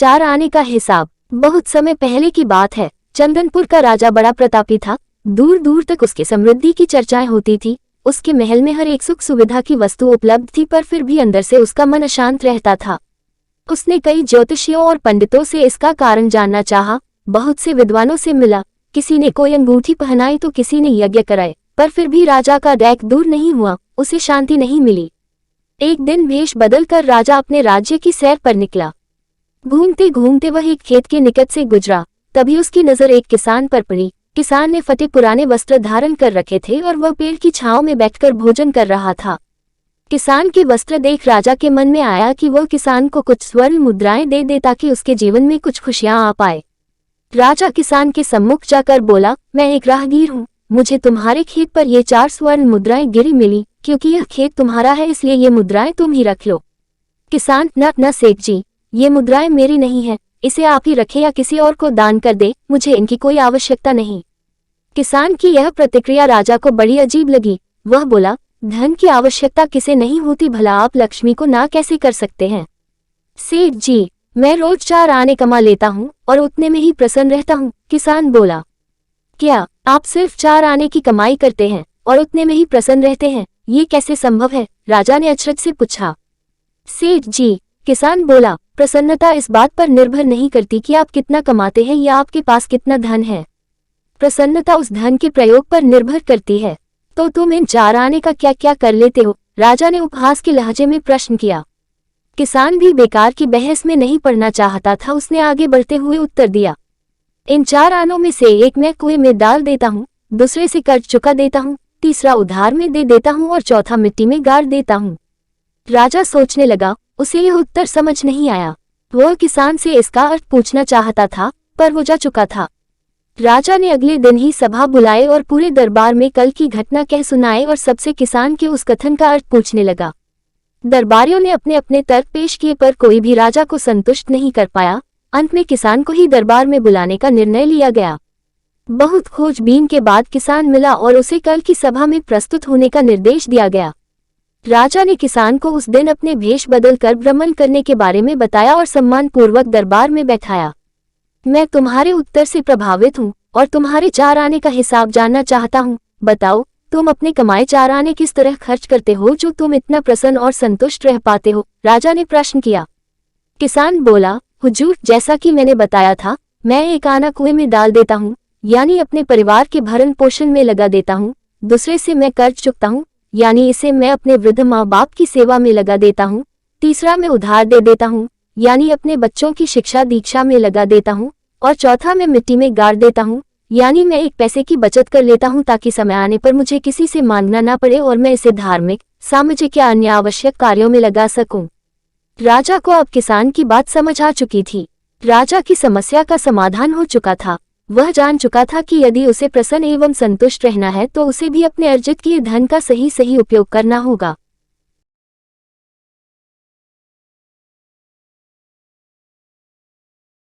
चार आने का हिसाब। बहुत समय पहले की बात है। चंदनपुर का राजा बड़ा प्रतापी था। दूर दूर तक उसके समृद्धि की चर्चाएं होती थी। उसके महल में हर एक सुख सुविधा की वस्तु उपलब्ध थी, पर फिर भी अंदर से उसका मन अशांत रहता था। उसने कई ज्योतिषियों और पंडितों से इसका कारण जानना चाहा। बहुत से विद्वानों से मिला। किसी ने कोई अंगूठी पहनाई तो किसी ने यज्ञ कराए, पर फिर भी राजा का डैक दूर नहीं हुआ। उसे शांति नहीं मिली। एक दिन भेष बदलकर राजा अपने राज्य की सैर पर निकला। घूमते घूमते वह एक खेत के निकट से गुजरा। तभी उसकी नजर एक किसान पर पड़ी। किसान ने फटे पुराने वस्त्र धारण कर रखे थे और वह पेड़ की छांव में बैठकर भोजन कर रहा था। किसान के वस्त्र देख राजा के मन में आया कि वह किसान को कुछ स्वर्ण मुद्राएं दे दे ताकि उसके जीवन में कुछ खुशियां आ पाए। राजा किसान के सम्मुख जाकर बोला, मैं एक राहगीर हूँ। मुझे तुम्हारे खेत पर ये 4 स्वर्ण मुद्राएं गिरी मिली। क्योंकि यह खेत तुम्हारा है इसलिए ये मुद्राएं तुम ही रख लो। किसान, न सेठ जी, ये मुद्राएं मेरी नहीं है। इसे आप ही रखें या किसी और को दान कर दे, मुझे इनकी कोई आवश्यकता नहीं। किसान की यह प्रतिक्रिया राजा को बड़ी अजीब लगी। वह बोला, धन की आवश्यकता किसे नहीं होती, भला आप लक्ष्मी को ना कैसे कर सकते हैं। सेठ जी, मैं रोज 4 आने कमा लेता हूँ और उतने में ही प्रसन्न रहता हूँ। किसान बोला, क्या आप सिर्फ 4 आने की कमाई करते हैं और उतने में ही प्रसन्न रहते हैं? ये कैसे संभव है? राजा ने अचरज से पूछा। सेठ जी, किसान बोला, प्रसन्नता इस बात पर निर्भर नहीं करती कि आप कितना कमाते हैं या आपके पास कितना धन है। प्रसन्नता उस धन के प्रयोग पर निर्भर करती है। तो तुम इन 4 आने का क्या क्या कर लेते हो? राजा ने उपहास के लहजे में प्रश्न किया। किसान भी बेकार की बहस में नहीं पड़ना चाहता था। उसने आगे बढ़ते हुए उत्तर दिया, इन 4 आनों में से एक मैं कुएं में डाल देता हूँ, दूसरे से कर्ज चुका देता हूँ, तीसरा उधार में दे देता हूँ और चौथा मिट्टी में गाड़ देता हूँ। राजा सोचने लगा। उसे यह उत्तर समझ नहीं आया। वह किसान से इसका अर्थ पूछना चाहता था, पर वो जा चुका था। राजा ने अगले दिन ही सभा बुलाए और पूरे दरबार में कल की घटना कह सुनाए और सबसे किसान के उस कथन का अर्थ पूछने लगा। दरबारियों ने अपने अपने तर्क पेश किए, पर कोई भी राजा को संतुष्ट नहीं कर पाया। अंत में किसान को ही दरबार में बुलाने का निर्णय लिया गया। बहुत खोजबीन के बाद किसान मिला और उसे कल की सभा में प्रस्तुत होने का निर्देश दिया गया। राजा ने किसान को उस दिन अपने भेष बदलकर भ्रमण करने के बारे में बताया और सम्मानपूर्वक दरबार में बैठाया। मैं तुम्हारे उत्तर से प्रभावित हूँ और तुम्हारे 4 आने का हिसाब जानना चाहता हूँ। बताओ, तुम अपने कमाए 4 आने किस तरह खर्च करते हो जो तुम इतना प्रसन्न और संतुष्ट रह पाते हो? राजा ने प्रश्न किया। किसान बोला, हुजूर, जैसा कि मैंने बताया था, मैं 1 आना कुएं में डाल देता हूँ, यानी अपने परिवार के भरण पोषण में लगा देता हूँ। दूसरे से मैं कर्ज चुकता हूँ, यानी इसे मैं अपने वृद्ध माँ बाप की सेवा में लगा देता हूँ। तीसरा मैं उधार दे देता हूँ, यानी अपने बच्चों की शिक्षा दीक्षा में लगा देता हूँ। और चौथा मैं मिट्टी में गाड़ देता हूँ, यानी मैं 1 पैसे की बचत कर लेता हूँ ताकि समय आने पर मुझे किसी से मांगना ना पड़े और मैं इसे धार्मिक, सामाजिक या अन्य आवश्यक कार्यों में लगा सकूं। राजा को अब किसान की बात समझ आ चुकी थी। राजा की समस्या का समाधान हो चुका था। वह जान चुका था कि यदि उसे प्रसन्न एवं संतुष्ट रहना है तो उसे भी अपने अर्जित किए धन का सही उपयोग करना होगा।